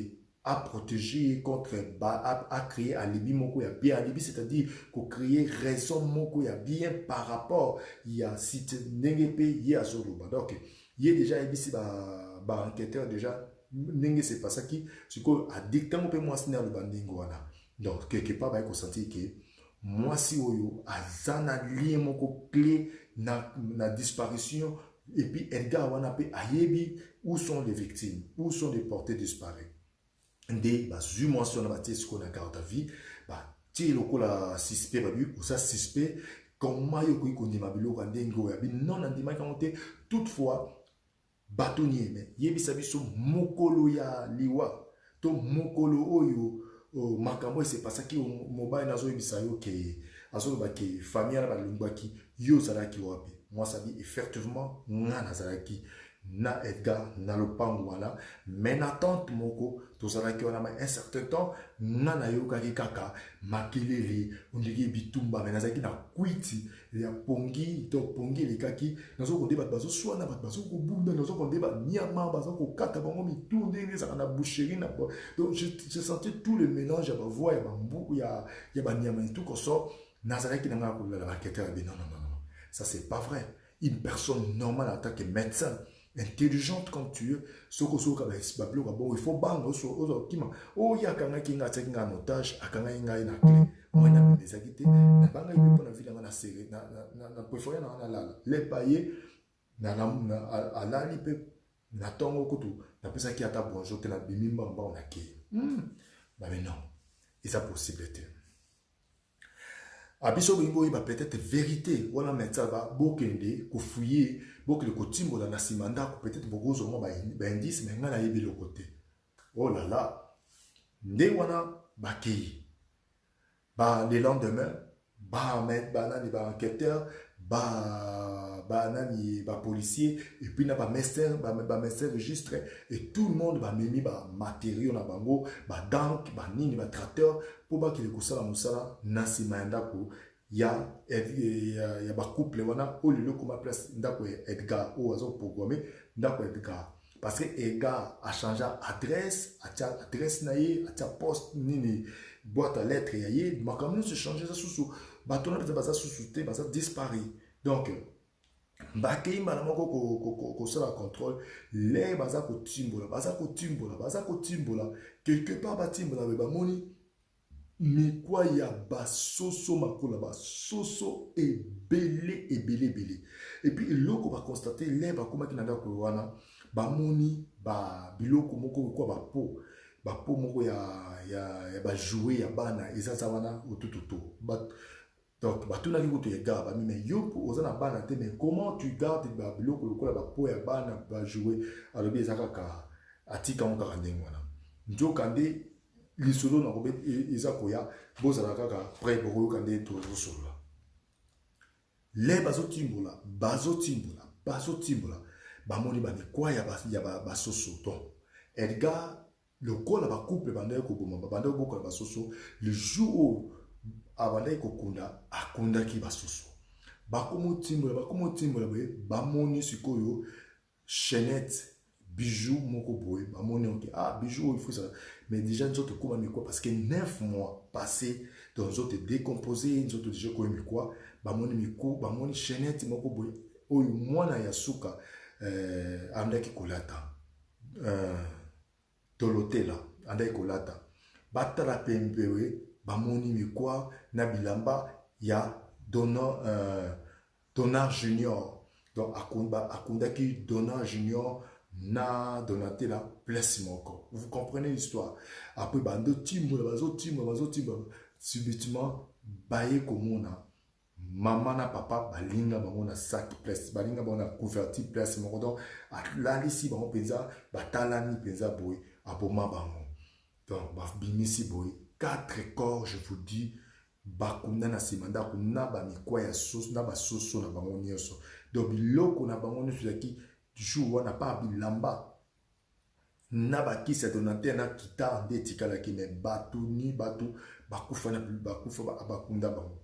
S1: à protéger contre à créer alibi moko ya bien alibi c'est-à-dire qu'on créer raison moko ya bien par rapport il a cité nenge pe il a zoloba donc il est déjà ici ba enquêteur déjà nenge c'est pas ça qui c'est que addict on peut moi signer le bandingo wana donc quelque part ba ko sentir que moi si oyo azana lien moko clé na disparition et puis Edgar wana pe ayebi où sont les victimes où sont les portés disparus nde bazui mwasi wana batie siko na garde à vue batie lokola suspect babi osa suspect comment yo koki kondima biloko ndenge oyo abi non andimaki yango te toutefois bato nieme yebisa biso mokolo ya liwa to mokolo oyo makambo esepasaki mobali nazoyebisa yo ke azo ba ki famille na ba lungwaki yo zalaki wapi moi sabi effectivement ngana zalaki na Edgar na lopango wana mais na tante moko tozalaki wana un certain temps ngana yokaki kaka makelele ondiki bitumba mais nazaki na kwiti ya pongi to pongi lekaki nazo konde ba bazo swana ba bazo ko bunda nazo konde ba nyama bazo ko kata bango mitunde ngeza na boucherie na donc je sentais tout le mélange ya ba voix ya bambu ya ba nyama tout comme ça nazalaki na ngako la marketeur non non non ça c'est pas vrai une personne normale en tant que médecin intelligente comme tu es, ce que il faut bang au kima oh ya kanga kinga tsenga en otage akanga inga ina clé moi na des agité na banga ipe pona vila na série na préféré na la les payer na ala lipe na tongo kutu na pesa ki ata bonjour te na bimimba mba on a ki mais non et ça possibilité abiso bingo iba peut-être vérité wala médecin ba bokende ko fouiller bokende ko timbola na simanda ko peut-être beaucoup zo ba indice mais ngana yebi le côté oh là là nde wana baki ba le lendemain ba met ba na ba enquêteur ba nani ba policier et puis na ba médecin registre et tout le monde ba memi ba matériaux na bango ba donc ba nini ba tracteur pour ba ki le kusala musala na simanda ko ya ba couple wana o lelo kuma place ndako Edgar o azo programmer ndako Edgar parce que Edgar a changé adresse na ye a poste nini boîte à lettres ya ye makamno se changer ça sous batona baza sous te baza disparu donc bakei mana moko ko sala contrôle les baza ko timbola quelque part ba timbola ba moni mais quoi ya basoso makola basoso ebele et puis loko ba constater les ba koma kinanda ko wana ba moni ba biloko moko quoi ba po moko ya ba jouer ya bana ezasa wana otututu donc batuna ki kutu ya gaba mais yo ozana bana te mais comment tu gardes ba biloko lokola ba po ya bana ba jouer alobi ezaka ka atika mo ka ndengo wana njokande lisolo na kobe ezakoya bozala kaka près boko kande to solo le bazotimbola bamoni bani kwa ya basoso donc Edgar le kola ba couple bande ko boma bande ko kola basoso le jour où abande ko kunda akunda ki basoso bakomotimbola bamoni sikoyo chaînette bijoux moko boy bamoni ok bijoux il faut ça mais déjà nous autres comment quoi parce que 9 mois passés dans les autres décomposés nous autres déjà quoi bamoni chaînette moko boy oyo mwana ya suka andaki kolata tolotela andaki kolata batala pembewe bamoni mikwa na bilamba ya Donald Junior donc akundaki Donald Junior na Donatella place moko. Vous comprenez l'histoire. Après bando timbola subitement baye komona maman na papa balinga bango na sac place balinga bango na couverture place moko donc là ici bango penza batalani penza boy aboma bango donc ba bimisi boy 4 corps je vous dis bakunda na simanda kuna ba mikwa ya sauce na ba soso na bango nyonso donc biloko na bango nyonso yaki jour wana pa bilamba na bakisa donateur na kita nde tikala ki me batu bakufa bakunda bango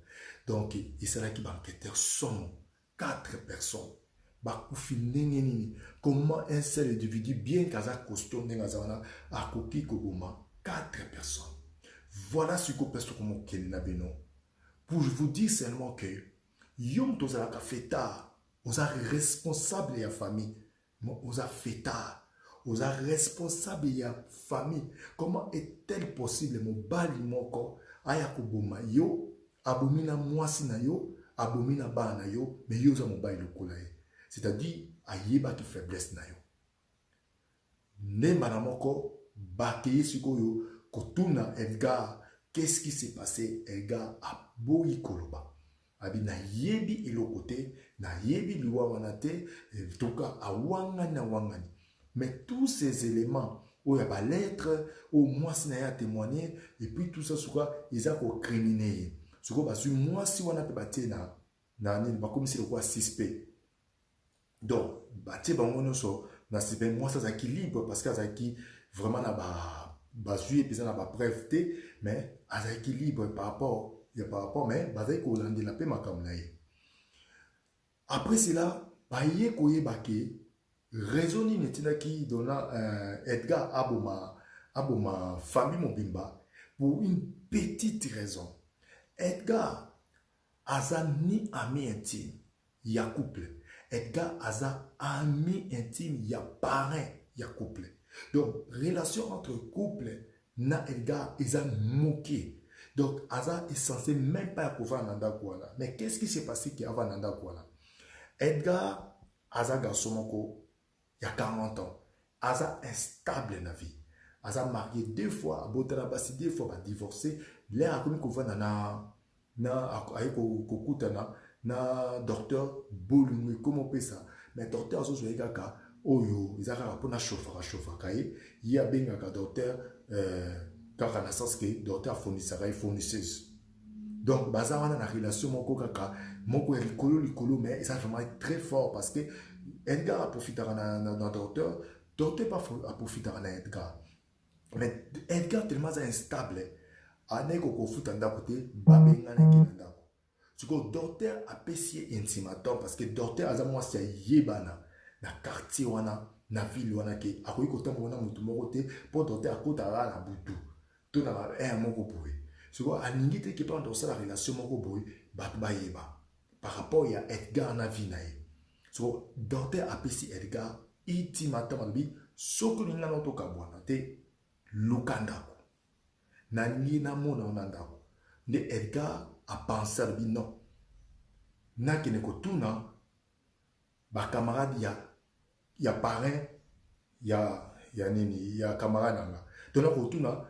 S1: donc isala ki banqueteur sont 4 personnes bakufi ndenge nini comment un seul individu bien kaza costume ndenge azana akoki koboma 4 personnes voilà ce que peut-être comme kenna beno pour vous dire seulement que yom tozala ka feta aux responsables ya famille aux fêtards aux responsables ya famille comment est-elle possible mon bali moko aya koboma yo abomina mwasi na yo abomina bana yo mais yo za mobile lokola ye c'est-à-dire ayeba ki faiblesse na yo nemba na moko bakeye sikoyo kotuna Edgar qu'est-ce qui s'est passé Edgar a boyi koloba abi na yebi elokote na yebi liwa wanate toka awangani awangani mais tous ces éléments où il y a ba lettre au moins na ya témoigner et puis tout ça soit ils a ko criminer siko bazwi mwasi wana pe batie na nini bakomisi lokola suspect. Donc batie bango nyonso na suspect, mwasi azalaki libre parce que azalaki vraiment na bazwi epeza na bapreuve te, mais azalaki libre par rapport mais bazalaki kolandela mpe makambo na ye. Après cela baye koyeba ke raison nini etindaki dona Edgar aboma famille mobimba pour une petite raison. Edgar aza ni ami intime ya couple. Edgar aza ami intime ya parrain ya couple. Donc relation entre couple na Edgar eza moqué. Donc aza est censé même pas pouvoir nanda kwana. Mais qu'est-ce qui s'est passé qui avant nanda kwana? Edgar aza garçon moko il y a 40 ans. Aza instable na vie. Aza marié 2 fois, abotana basi 2 fois, divorcé. L'air a commis qu'on va na docteur Bolumwe, comment on peut ça? Mais docteur Azo Zoegaka, oyo, ils ont pour na chauffeur kaye, il y a bien un docteur, car à la sens que docteur fournisseuse. Donc, baza wana na relation moko kaka, moko likolo, mais ça vraiment très fort parce que Edgar a profité na docteur pas profité na Edgar. Mais Edgar tellement instable, aneko ko futa ndako te, babenga na kinandako. Siko docteur a payé intimateur parce que docteur aza moi sia yebana na quartier wana na ville wana ke akoyi ko tambo na mutu moko te pour docteur akota na butu. To na moko boye. Siko aningi te ke pa dans la relation moko boye, ba yeba par rapport ya Edgar na vie na ye. So, docteur a payé Edgar, intimateur mabi, soko ninga no to kabwana te lukandako. Na nina mona onandako. Ne Edgar a pensé à lui non. Na kene ko tuna ba camarade ya parrain ya nini ya camarade nanga. Donc ko tuna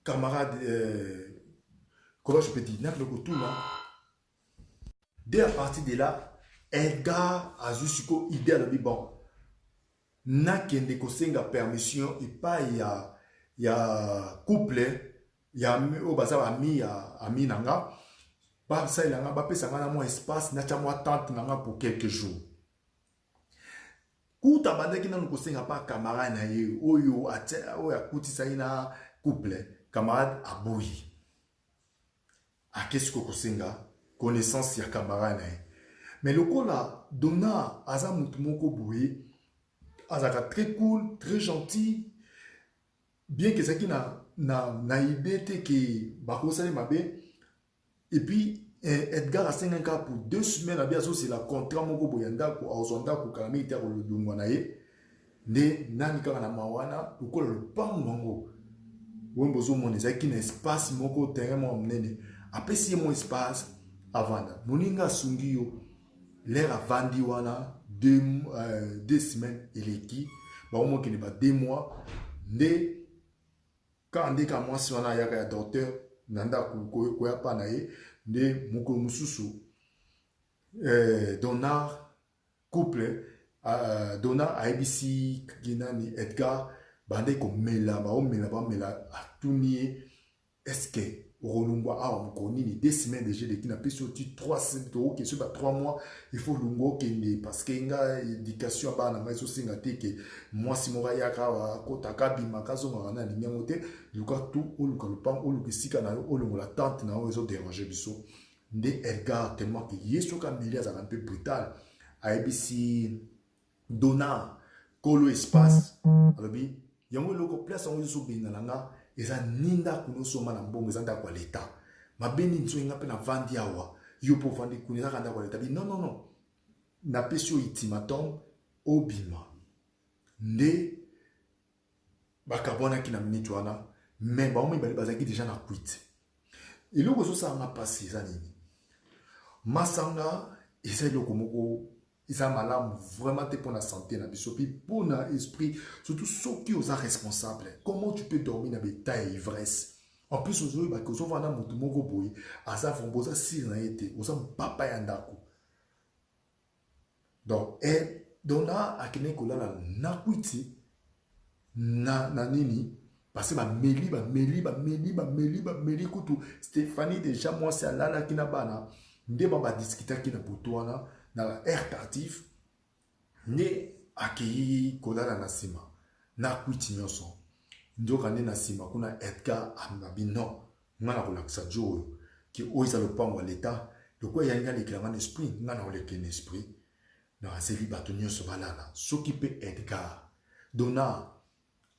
S1: camarade comment je peux dire na ko tuna dès à partir de là Edgar a juste une idée à lui bon. Na kende ko senga permission et pas ya couple ya o baza ami nanga ba ça ilanga ba pesa ngana mo espace na cha mo tante nanga pour quelques jours. Kuta bandaki na ko senga pa camarade na ye oyo atia oya kuti sa ina couple camarade aboyi. A qu'est-ce que ko senga connaissance ya camarade na ye. Mais le coup là, Donna, Aza Moutumoko Boué, Azaka très cool, très gentil, bien que ça qui na idée que Bako Sale Mabé, et puis Edgar a 5 ans pour 2 semaines, à bien c'est la contrat Moko Boyanda pour Ozonda pour Kalami Iter le Dungwanaye, ne Nanika na Mawana, pour que le Pango, Wembozo Monezaki, un espace Moko terrain mon nene, après si mon espace, avant, Moninga Sungio. L'air a vendu 2 semaines et l'équipe, bah au moins qu'il n'y a pas 2 mois. Quand on dit qu'à moi si on a un docteur, nanda kuya pa nae, ne muko mususu, Donar couple, Donar ABC Ginani Edgar, bande ko mela a tout nié. Est-ce que Rolungwa a encore 2 semaines déjà de qui n'a pas sorti 3 semaines qui sur 3 mois il faut lungo kende parce que nga éducation ba na maison singate que moi si mora yaka wa kota kabima kazo ngana linya mote luka tout ou luka lupan ou lukisika na o lungo la tante na o déranger biso nde Edgar tellement que yeso ka milia za un peu brutal ABC dona kolo espace alobi yango loko place on zo binanga eza ninda kuno soma na mbongo eza ndako leta mabeni nso inga pe na vandi awa yo po vandi kuno eza ndako leta bi non na pesio ultimatum obima nde bakabona ki na minute wana mais ba omi bazaki déjà na quit eloko so sa nga passé eza nini masanga eza eloko moko ils ont malamu vraiment pour la santé na biso puis pour l'esprit surtout ceux qui sont responsables. Comment tu peux dormir dans l'état ivresse en plus aux autres que souvent na mutu moko boy asa fomboza si na été osa papa yandako donc et dona akine kolala na kwiti na nini parce que meli kutu Stéphanie déjà moi c'est là qui n'a bana ndeba ba discuter qui na butwana na air tardif ne akei kolala na sima na kwiti nyonso ndoka ne na sima kuna Edgar amabi non ngana kolakisa jo ki oisa le pango l'état de quoi yanga l'éclairement d'esprit ngana oleke l'esprit na aseli bato nyonso balala soki pe Edgar dona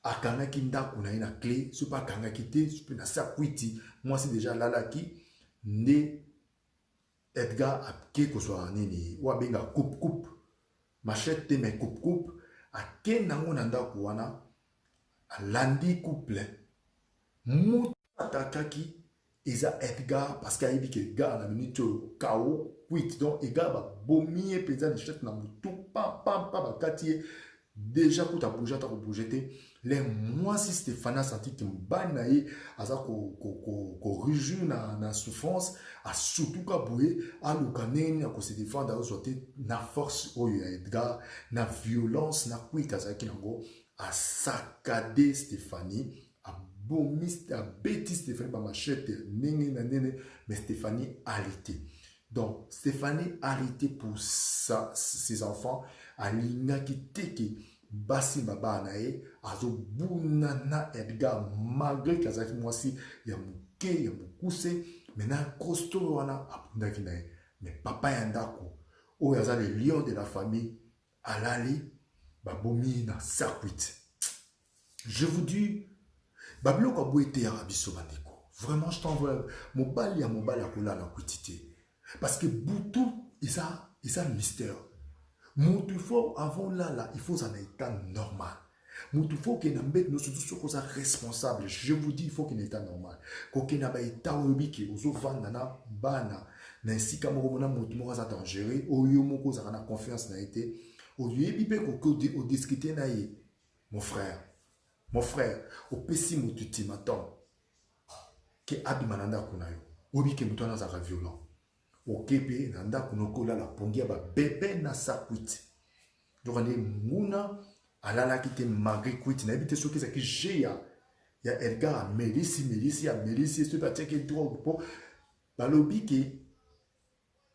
S1: akangaki ndako na ye na clé so pas akangaki te so pe na sa kwiti moi c'est déjà lalaki nde Edgar ake kozwa nini wabenga coupe machette mais coupe ake nango na ndako wana alandi couple moto atakaki eza Edgar parce qu'ayebi ke Edgar na minute kao kwiti donc Edgar ba bomi e penza machette na mutu pam bakati ye déjà kuta bouger ta bouger les mois si Stéphanie a senti que mbana ye aza ko rejou na souffrance a surtout ka boué a lukaneni a ko se défendre a sorti na force oyo ya Edgar na violence na kwita za kinango a saccadé Stéphanie a bomi a bêti Stéphanie ba machette nene na nene mais Stéphanie a arrêté. Donc Stéphanie a arrêté pour ça ses enfants a lingaki teke basi baba na ye azo bunana Edgar malgré kazaki mwasi ya muke ya mukuse maintenant costaud wana abundaki na ye mais papa ya ndako oyo aza le lion de la famille alali babomi na circuit. Je vous dis babiloko aboete ya biso bandeko vraiment je t'envoie mobali ya kolala kwitité parce que butu isa mystère. Il faut avant là, il faut un état normal. Il faut qu'il y ait un état responsable. Je vous dis, il faut qu'il y ait un état normal. Qu'il y ait un état qui est bana, ainsi qu'à mon moment dangereux, au lieu de la confiance n'a été, au lieu de discuter mon frère, au pessimo tu m'attends, qui abimananda kunayo, au lieu que nous sommes violents. Okepe nanda kunokola la pongia ba bébé na sa kwiti donc ane muna alala kite magri kwiti na ebite soki zaki jeya ya Edgar Melisi ce pas que drogue pour balobi ke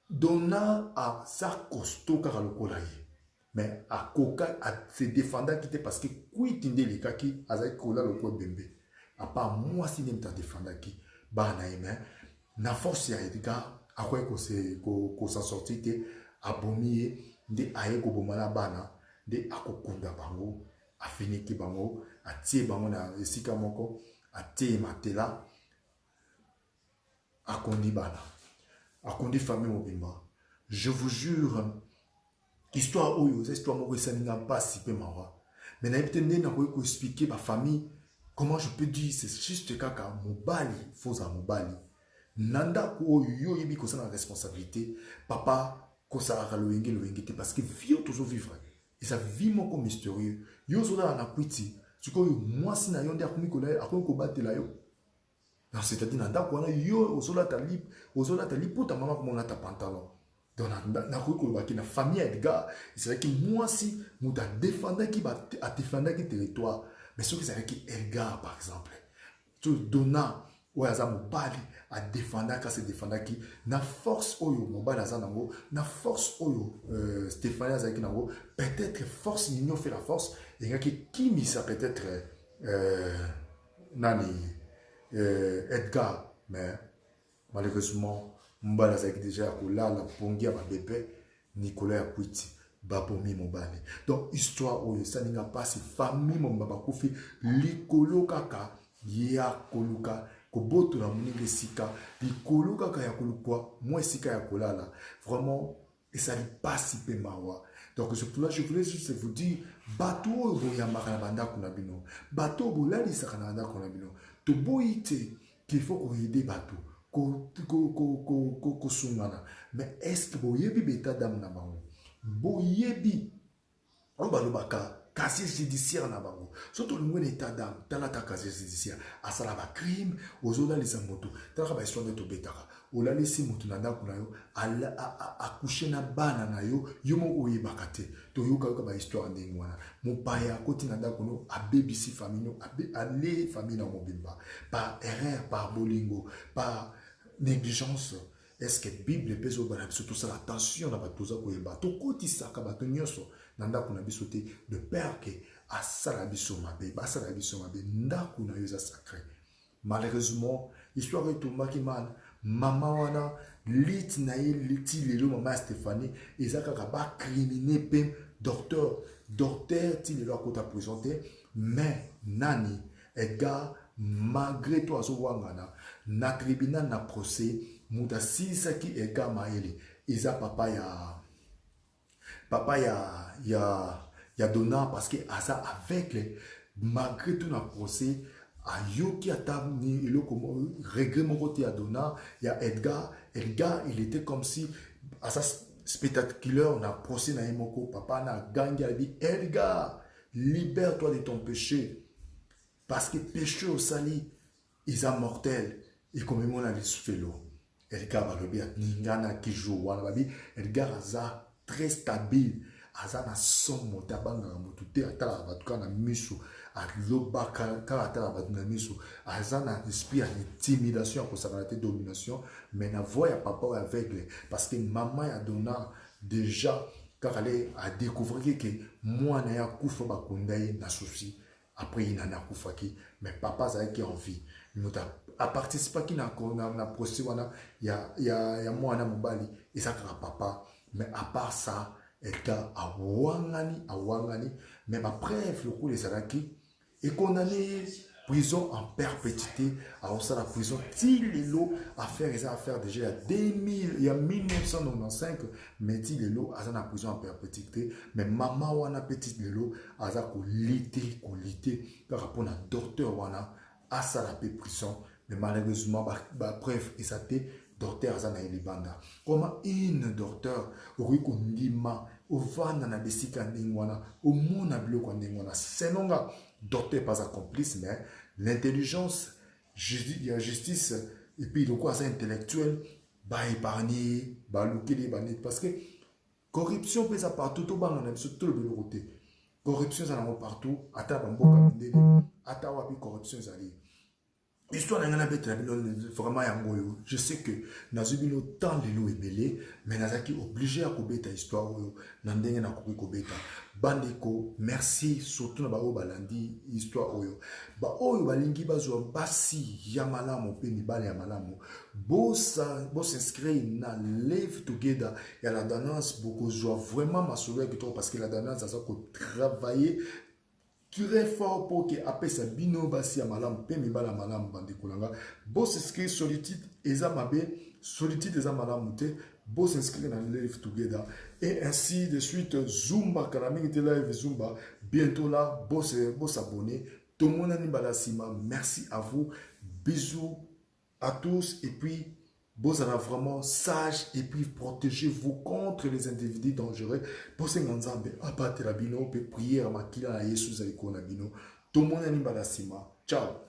S1: donna a sa costaud car lokola ye mais a koka a se défendre kite parce que kwiti ndeli kaki azaki kola loko bembe a pas moi si nem ta défendre ki ba na eme na force ya Edgar après qu'on s'en sortit abomi de aye ko bomana bana de akokunda bango afiniki bango atie bango na esika moko atie matela akondi bana akondi famille mobimba. Je vous jure histoire oyo histoire moko esalinga mpasi pe mawa mais na ebite nde na ko expliquer ba famille comment je peux dire c'est juste kaka mobali foza mobali nanda ko yo yebi ko sana responsabilité papa ko sa loenge te parce que vie toujours vivre et ça vie moko mystérieux yo zola na kwiti siko moi si na yonde akomi ko batela yo non c'est-à-dire nanda ko na yo ozola ta liputa mama ko mona ta pantalon donc na ko baki na famille Edgar c'est vrai que moi si muta défendre qui ba a défendre qui territoire mais ce que c'est avec Edgar par exemple tout donna ou aza mobali a défendre ka se défendre qui na force oyo mobali aza nango na force oyo Stéphanie aza ki nango peut-être force n'union fait la force et qui mis ça peut-être nani Edgar mais malheureusement mobali aza ki déjà kola la pongia ba bébé Nicolas Akwiti babomi mobali donc histoire oyo ça n'inga pas si famille mon baba kufi likolo kaka ya koluka koboto na muninge sika likolo kaka ya kolukwa moi sika ya kolala vraiment et ça n'est pas si peu mawa donc c'est pour là je voulais juste vous dire bateau ya makana banda kuna bino bateau bolali sakana banda kuna bino to boite qu'il faut qu'on aider bateau ko sungana mais est-ce que boyebi beta dam na bango boyebi on balobaka casier judiciaire na bango. Surtout le monde état d'âme, dans la casier judiciaire, à ça la crime, aux autres les amotos, dans la histoire de Tobetara. Ola laissé moto na ndako na yo a coucher na bana na yo yomo oye bakate to yo ka ba histoire ndenge wana mopaya koti na ndako no a BBC famille no a les famille na mobimba par erreur par bolingo par négligence. Est-ce que Bible peut se surtout ça attention na batoza ko yeba to koti saka bato nyonso na ndako na biso te de peur que asala biso mabe basala biso mabe ndako na yo za sacré. Malheureusement histoire est tout makiman maman wana lit na ye liti lelo maman Stéphanie ezaka ka ba criminel pe docteur ti lelo akota présenté mais nani Edgar malgré toi so wangana na tribunal na procès muta sisa ki Edgar Maele eza papa ya donnant parce que asa avec les malgré tout na procès a yoki atamni ilo comme regret mon côté à donnant il y a Edgar il était comme si à sa spectaculaire on a procès na emoko papa na gangi a dit Edgar libère-toi de ton péché parce que péché au sali ils sont mortels et comme on a les félo Edgar va le bien ningana qui joue wana babi Edgar aza très stable aza na son motabanga motute atala batuka na miso aloba karatala batu na miso aza na esprit ya intimidation pour sa domination mais na voix ya papa aveugle parce que maman a donné déjà car elle a découvert que moi na ya kufa bakundai na souci après il na kufa ki mais papa ça qui en vie nota a participé qui na procès wana ya moi na mobali et ça papa mais à part ça Edgar a wangani mais ma preuve le coup de Saraki est condamné prison en perpétuité à la prison Tilelo à faire les affaires déjà il y a 1995 mais Tilelo a la prison en perpétuité mais maman wana petit Lelo a lutter par rapport à docteur wana à la prison mais malheureusement ba preuve et ça docteur azana elibanda comment une docteur oriko ndima ovanda na besika ndingwana omona biloko ndingwana senonga docteur pas un complice mais l'intelligence la justice et puis le quoi ça intellectuel ba épargner ba lukeli ba net parce que corruption pesa partout to banga na surtout le côté corruption ça na partout ata bamboka ndele ata wapi corruption zali. L'histoire de vraiment yangoyo. Je sais que Nazubino tant de l'eau est mêlé, mais Nazaki obligé à kobeta histoire oyo. Nandenge na kobi kobeta. Bandeko, merci surtout na ba o balandi histoire oyo. Ba oyo balingi bazwa basi ya malamu pe mibale ya malamu. Boss inscrit na Live Together et la danse beaucoup joie vraiment ma soeur que parce que la danse ça ko travailler très fort pour que après ça bino basi ya malam pe mibala malam bande kolanga boss inscrit solitude eza mabe solitude eza malam te boss inscrit dans Live Together et ainsi de suite Zumba Karami de live Zumba bientôt là boss abonné tout le monde ani balasima merci à vous bisous à tous et puis vous êtes vraiment sage et puis protégez-vous contre les individus dangereux. Pour ce nganzambe, abattre la bino, prier à makila na Yesu za iko na bino. Tout le monde est Ciao.